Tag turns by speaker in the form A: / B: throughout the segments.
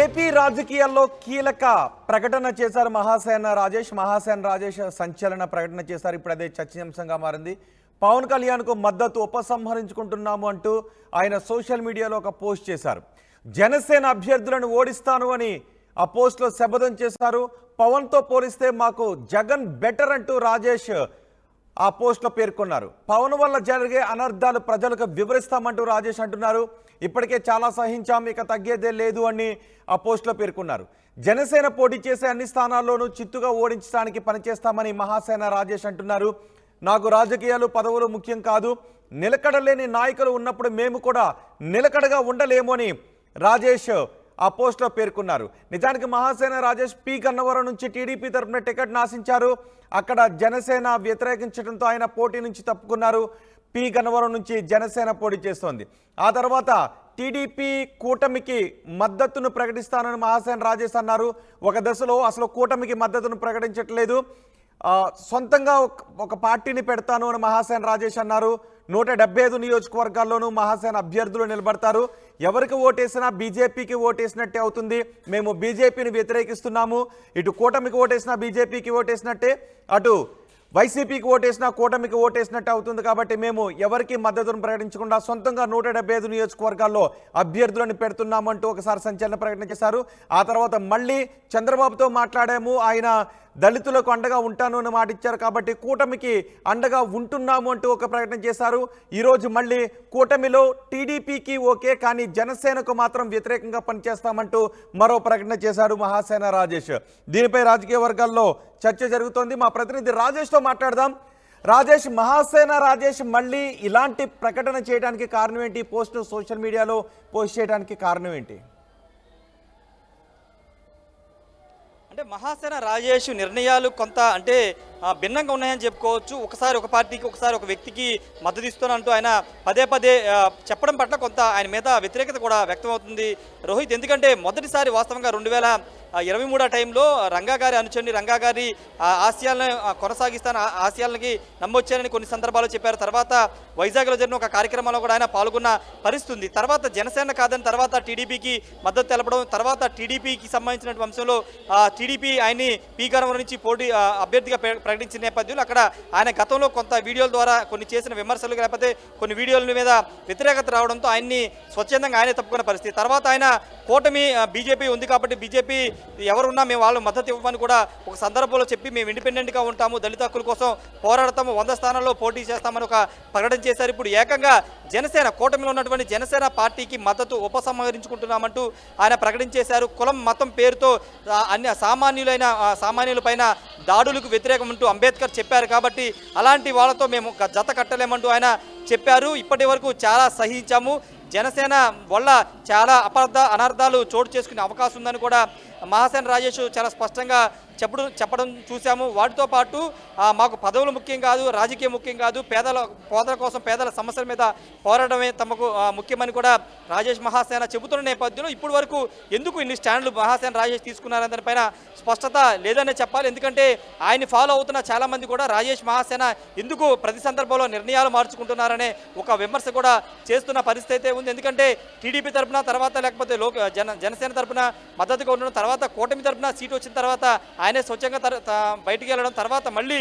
A: AP రాజకీయాల్లో కీలక ప్రకటన చేశారు మహాసేన రాజేష్ సంచలన ప్రకటన చేశారు. ఇప్పుడు అదే చర్చనీయాంశంగా మారింది. పవన్ కళ్యాణ్కు మద్దతు ఉపసంహరించుకుంటున్నాము అంటూ ఆయన సోషల్ మీడియాలో ఒక పోస్ట్ చేశారు. జనసేన అభ్యర్థులను ఓడిస్తాను అని ఆ పోస్ట్లో శపథం చేశారు. పవన్తో పోలిస్తే మాకు జగన్ బెటర్ అంటూ రాజేష్ ఆ పోస్ట్లో పేర్కొన్నారు. పవన్ వల్ల జరిగే అనర్థాలు ప్రజలకు వివరిస్తామంటూ రాజేష్ అంటున్నారు. ఇప్పటికే చాలా సహించాం, ఇక తగ్గేదే లేదు అని ఆ పోస్ట్లో పేర్కొన్నారు. జనసేన పోటీ చేసే అన్ని స్థానాల్లోనూ చిత్తుగా ఓడించడానికి పనిచేస్తామని మహాసేన రాజేష్ అంటున్నారు. నాకు రాజకీయాలు పదవులు ముఖ్యం కాదు, నిలకడలేని నాయకులు ఉన్నప్పుడు మేము కూడా నిలకడగా ఉండలేము అని రాజేష్ ఆ పోస్ట్లో పేర్కొన్నారు. నిజానికి మహాసేన రాజేష్ పి గన్నవరం నుంచి టీడీపీ తరఫున టికెట్ ఆశించారు. అక్కడ జనసేన వ్యతిరేకించడంతో ఆయన పోటీ నుంచి తప్పుకున్నారు. పి గన్నవరం నుంచి జనసేన పోటీ చేస్తోంది. ఆ తర్వాత టీడీపీ కూటమికి మద్దతును ప్రకటిస్తానని మహాసేన రాజేష్ అన్నారు. ఒక దశలో అసలు కూటమికి మద్దతును ప్రకటించట్లేదు, సొంతంగా ఒక పార్టీని పెడతాను అని మహాసేన రాజేష్ అన్నారు. 175 నియోజకవర్గాల్లోనూ మహాసేన అభ్యర్థులు నిలబడతారు. ఎవరికి ఓటేసినా బీజేపీకి ఓటేసినట్టే అవుతుంది. మేము బీజేపీని వ్యతిరేకిస్తున్నాము. ఇటు కూటమికి ఓటేసినా బీజేపీకి ఓటేసినట్టే, అటు వైసీపీకి ఓటేసినా కూటమికి ఓటేసినట్టు అవుతుంది. కాబట్టి మేము ఎవరికి మద్దతును ప్రకటించకుండా సొంతంగా 175 నియోజకవర్గాల్లో అభ్యర్థులను పెడుతున్నామంటూ ఒకసారి సంచలన ప్రకటన చేశారు. ఆ తర్వాత మళ్ళీ చంద్రబాబుతో మాట్లాడాము, ఆయన దళితులకు అండగా ఉంటాను అని మాట ఇచ్చారు. కాబట్టి కూటమికి అండగా ఉంటున్నాము అంటూ ఒక ప్రకటన చేశారు. ఈరోజు మళ్ళీ కూటమిలో టీడీపీకి ఓకే, కానీ జనసేనకు మాత్రం వ్యతిరేకంగా పనిచేస్తామంటూ మరో ప్రకటన చేశారు మహాసేన రాజేష్. దీనిపై రాజకీయ వర్గాల్లో చర్చ జరుగుతోంది. మా ప్రతినిధి రాజేష్తో మాట్లాడదాం. రాజేష్, మహాసేన రాజేష్ మళ్ళీ ఇలాంటి ప్రకటన చేయడానికి కారణం ఏంటి? పోస్ట్ సోషల్ మీడియాలో పోస్ట్ చేయడానికి కారణం ఏంటి?
B: అంటే మహాసేన రాజేష్ నిర్ణయాలు కొంత అంటే భిన్నంగా ఉన్నాయని చెప్పుకోవచ్చు. ఒకసారి ఒక పార్టీకి, ఒకసారి ఒక వ్యక్తికి మద్దతు ఇస్తానంటూ ఆయన పదే చెప్పడం పట్ల కొంత ఆయన మీద వ్యతిరేకత కూడా వ్యక్తమవుతుంది రోహిత్. ఎందుకంటే మొదటిసారి వాస్తవంగా 2023 టైంలో రంగా గారి అనుచరుని, రంగా గారి ఆశయాలను కొనసాగిస్తాను, ఆశయాలకి నమ్మొచ్చారని కొన్ని సందర్భాల్లో చెప్పారు. తర్వాత వైజాగ్లో జరిగిన ఒక కార్యక్రమంలో కూడా ఆయన పాల్గొన్న పరిస్థితుంది. తర్వాత జనసేన కాదని తర్వాత టీడీపీకి మద్దతు తెలపడం, తర్వాత టీడీపీకి సంబంధించిన అంశంలో టీడీపీ ఆయన్ని పి గన్నవరం నుంచి పోటీ అభ్యర్థిగా ప్రకటించిన నేపథ్యంలో అక్కడ ఆయన గతంలో కొంత వీడియోల ద్వారా కొన్ని చేసిన విమర్శలు లేకపోతే కొన్ని వీడియోల మీద వ్యతిరేకత రావడంతో ఆయన్ని స్వచ్ఛందంగా ఆయనే తప్పుకున్న పరిస్థితి. తర్వాత ఆయన కూటమి బీజేపీ ఉంది కాబట్టి బీజేపీ ఎవరున్నా మేము వాళ్ళు మద్దతు ఇవ్వమని కూడా ఒక సందర్భంలో చెప్పి మేము ఇండిపెండెంట్గా ఉంటాము, దళిత హక్కుల కోసం పోరాడతాము, 100 స్థానాల్లో పోటీ చేస్తామని ఒక ప్రకటన చేశారు. ఇప్పుడు ఏకంగా జనసేన కూటమిలో ఉన్నటువంటి జనసేన పార్టీకి మద్దతు ఉపసంహరించుకుంటున్నామంటూ ఆయన ప్రకటించేశారు. కులం మతం పేరుతో అన్ని సామాన్యులపైన దాడులకు వ్యతిరేకం అంటూ అంబేద్కర్ చెప్పారు. కాబట్టి అలాంటి వాళ్ళతో మేము జత కట్టలేమంటూ ఆయన చెప్పారు. ఇప్పటి వరకు చాలా సహించాము, జనసేన వల్ల చాలా అనర్థాలు చోటు చేసుకునే అవకాశం ఉందని కూడా మహాసేన రాజేష్ చాలా స్పష్టంగా చెప్పడం చూసాము. వాటితో పాటు మాకు పదవులు ముఖ్యం కాదు, రాజకీయం ముఖ్యం కాదు, పేదల కోసం పేదల సమస్యల మీద పోరాడమే తమకు ముఖ్యమని కూడా రాజేష్ మహాసేన చెబుతున్న నేపథ్యంలో ఇప్పటి వరకు ఎందుకు ఇన్ని స్టాండ్లు మహాసేన రాజేష్ తీసుకున్నారని దానిపైన స్పష్టత లేదనే చెప్పాలి. ఎందుకంటే ఆయన ఫాలో అవుతున్న చాలామంది కూడా రాజేష్ మహాసేన ఎందుకు ప్రతి సందర్భంలో నిర్ణయాలు మార్చుకుంటున్నారనే ఒక విమర్శ కూడా చేస్తున్న పరిస్థితి అయితే ఉంది. ఎందుకంటే టీడీపీ తరఫున, తర్వాత లేకపోతే జనసేన తరఫున మద్దతుగా ఉండడం, తర్వాత కూటమి తరఫున సీటు వచ్చిన తర్వాత ఆయనే స్వచ్ఛంగా బయటికి వెళ్ళడం, తర్వాత మళ్ళీ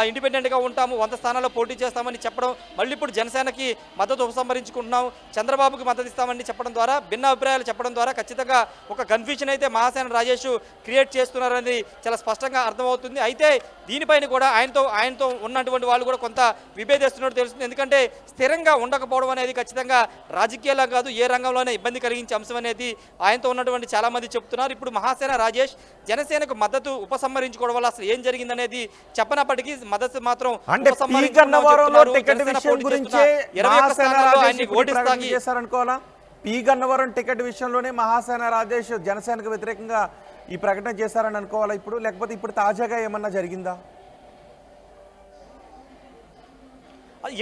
B: ఇండిపెండెంట్గా ఉంటాము, 100 స్థానాల్లో పోటీ చేస్తామని చెప్పడం, మళ్ళీ ఇప్పుడు జనసేనకి మద్దతు ఉపసంహరించుకుంటున్నాం, చంద్రబాబుకి మద్దతు ఇస్తామని చెప్పడం ద్వారా, భిన్న అభిప్రాయాలు చెప్పడం ద్వారా ఖచ్చితంగా ఒక కన్ఫ్యూజన్ అయితే మహాసేన రాజేష్ క్రియేట్ చేస్తున్నారనేది చాలా స్పష్టంగా అర్థమవుతుంది. అయితే దీనిపైన కూడా ఆయనతో ఉన్నటువంటి వాళ్ళు కూడా కొంత విభేదిస్తున్నట్టు తెలుస్తుంది. ఎందుకంటే స్థిరంగా ఉండకపోవడం అనేది ఖచ్చితంగా రాజకీయాల్లో కాదు ఏ రంగంలోనే ఇబ్బంది కలిగించే అంశం అనేది ఆయనతో ఉన్నటువంటి చాలామంది చెప్తున్నారు. ఇప్పుడు మహాసేన రాజేష్ జనసేనకు మద్దతు ఉపసంహరించుకోవడం వల్ల అసలు ఏం జరిగిందనేది చెప్పనప్పటికీ మద్దతు మాత్రం
A: పి గన్నవరం టికెట్ విషయంలోనే మహాసేన రాజేష్ జనసేనకు వ్యతిరేకంగా ఈ ప్రకటన చేశారని అనుకోవాలా ఇప్పుడు, లేకపోతే ఇప్పుడు తాజాగా ఏమన్నా జరిగిందా?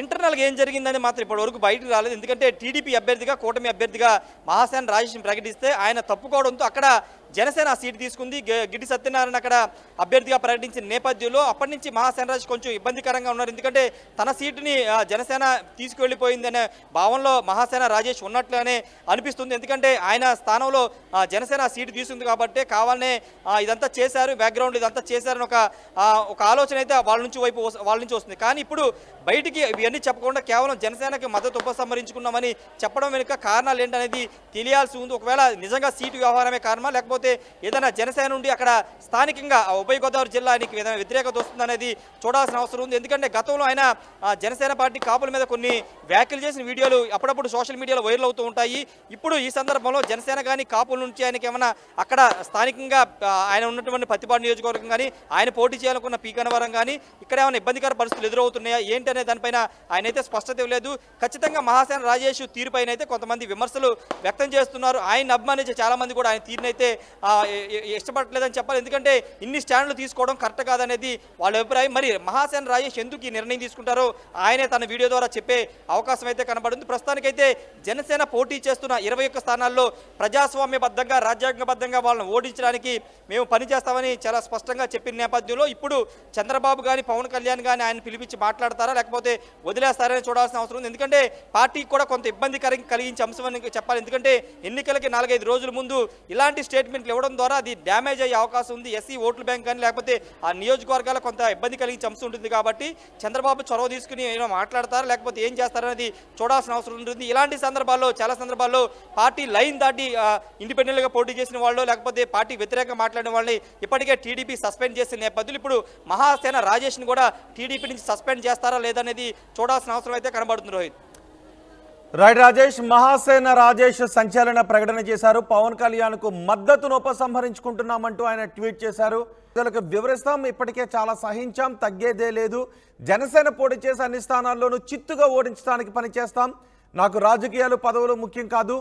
B: ఇంటర్నల్గా ఏం జరిగిందని మాత్రం ఇప్పటివరకు బయటకు రాలేదు. ఎందుకంటే టీడీపీ అభ్యర్థిగా, కూటమి అభ్యర్థిగా మహాసేన రాజేష్ని ప్రకటిస్తే ఆయన తప్పుకోవడంతో అక్కడ జనసేన ఆ సీటు తీసుకుంది. గిడ్డి సత్యనారాయణ అక్కడ అభ్యర్థిగా ప్రకటించిన నేపథ్యంలో అప్పటి నుంచి మహాసేన రాజేష్ కొంచెం ఇబ్బందికరంగా ఉన్నారు. ఎందుకంటే తన సీటుని జనసేన తీసుకువెళ్ళిపోయింది అనే భావనలో మహాసేన రాజేష్ ఉన్నట్లుగానే అనిపిస్తుంది. ఎందుకంటే ఆయన స్థానంలో జనసేన ఆ సీటు తీసుకుంది కాబట్టి కావాలనే ఇదంతా చేశారు, బ్యాక్గ్రౌండ్ ఇదంతా చేశారని ఒక ఆలోచన అయితే వాళ్ళ నుంచి వస్తుంది. కానీ ఇప్పుడు బయటికి ఇవన్నీ చెప్పకుండా కేవలం జనసేనకి మద్దతు ఉపసంహరించుకున్నామని చెప్పడం వెనుక కారణాలు ఏంటనేది తెలియాల్సి ఉంది. ఒకవేళ నిజంగా సీటు వ్యవహారమే కారణమా, లేకపోతే ఏదైనా జనసేన నుండి అక్కడ స్థానికంగా ఉభయ గోదావరి జిల్లా ఆయనకి ఏదైనా వ్యతిరేకత వస్తుందనేది చూడాల్సిన అవసరం ఉంది. ఎందుకంటే గతంలో ఆయన జనసేన పార్టీ కాపుల మీద కొన్ని వ్యాఖ్యలు చేసిన వీడియోలు అప్పుడప్పుడు సోషల్ మీడియాలో వైరల్ అవుతూ ఉంటాయి. ఇప్పుడు ఈ సందర్భంలో జనసేన కానీ కాపుల నుంచి ఆయనకి ఏమైనా అక్కడ స్థానికంగా ఆయన ఉన్నటువంటి పత్తిపాడు నియోజకవర్గం కానీ ఆయన పోటీ చేయాలనుకున్న పీకనవరం కానీ ఇక్కడ ఏమైనా ఇబ్బందికర పరిస్థితులు ఎదురవుతున్నాయా ఏంటి అనే దానిపైన ఆయన అయితే స్పష్టత ఇవ్వలేదు. ఖచ్చితంగా మహాసేన రాజేష్ తీరుపైన అయితే కొంతమంది విమర్శలు వ్యక్తం చేస్తున్నారు. ఆయన అభిమానించే చాలా మంది కూడా ఆయన తీరునైతే ఇష్టపడలేదని చెప్పాలి. ఎందుకంటే ఇన్ని స్టాండ్లు తీసుకోవడం కరెక్ట్ కాదనేది వాళ్ళ అభిప్రాయం. మరి మహాసేన రాజేష్ ఎందుకు ఈ నిర్ణయం తీసుకుంటారో ఆయనే తన వీడియో ద్వారా చెప్పే అవకాశం అయితే కనబడుతుంది. ప్రస్తుతానికైతే జనసేన పోటీ చేస్తున్న 21 స్థానాల్లో ప్రజాస్వామ్యబద్ధంగా రాజ్యాంగబద్ధంగా వాళ్ళని ఓడించడానికి మేము పనిచేస్తామని చాలా స్పష్టంగా చెప్పిన నేపథ్యంలో ఇప్పుడు చంద్రబాబు కానీ పవన్ కళ్యాణ్ కానీ ఆయన పిలిపించి మాట్లాడతారా లేకపోతే వదిలేస్తారని చూడాల్సిన అవసరం ఉంది. ఎందుకంటే పార్టీకి కూడా కొంత ఇబ్బంది కలిగించే అంశం అని చెప్పాలి. ఎందుకంటే ఎన్నికలకి 4-5 రోజుల ముందు ఇలాంటి స్టేట్మెంట్లు ఇవ్వడం ద్వారా అది డ్యామేజ్ అయ్యే అవకాశం ఉంది. ఎస్సీ ఓట్ల బ్యాంక్ కానీ లేకపోతే ఆ నియోజకవర్గాల కొంత ఇబ్బంది కలిగించే అంశం ఉంటుంది. కాబట్టి చంద్రబాబు చొరవ తీసుకుని ఏమైనా మాట్లాడతారా లేకపోతే ఏం చేస్తారనేది చూడాల్సిన అవసరం ఉంటుంది. ఇలాంటి సందర్భాల్లో చాలా సందర్భాల్లో పార్టీ లైన్ దాటి ఇండిపెండెంట్గా పోటీ చేసిన వాళ్ళు లేకపోతే పార్టీ వ్యతిరేకంగా మాట్లాడిన వాళ్ళని ఇప్పటికే టీడీపీ సస్పెండ్ చేసిన నేపథ్యంలో ఇప్పుడు మహాసేన రాజేష్ని కూడా టీడీపీ నుంచి సస్పెండ్ చేస్తారా లేదనేది చూడాల్సిన అవసరం అయితే కనబడుతుంది. రోహిత్
A: రైట్ రాజేష్, మహాసేన రాజేష్ సంచలన ప్రకటన చేశారు. పవన్ కళ్యాణ్కు మద్దతును ఉపసంహరించుకుంటున్నామంటూ ఆయన ట్వీట్ చేశారు. ప్రజలకు వివరిస్తాం, ఇప్పటికే చాలా సహించాం, తగ్గేదే లేదు. జనసేన పోటీ చేసే అన్ని స్థానాల్లోనూ చిత్తుగా ఓడించడానికి పనిచేస్తాం. నాకు రాజకీయాలు పదవులు ముఖ్యం కాదు,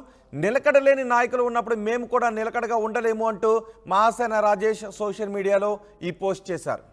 A: నిలకడలేని నాయకులు ఉన్నప్పుడు మేము కూడా నిలకడగా ఉండలేము అంటూ మహాసేన రాజేష్ సోషల్ మీడియాలో ఈ పోస్ట్ చేశారు.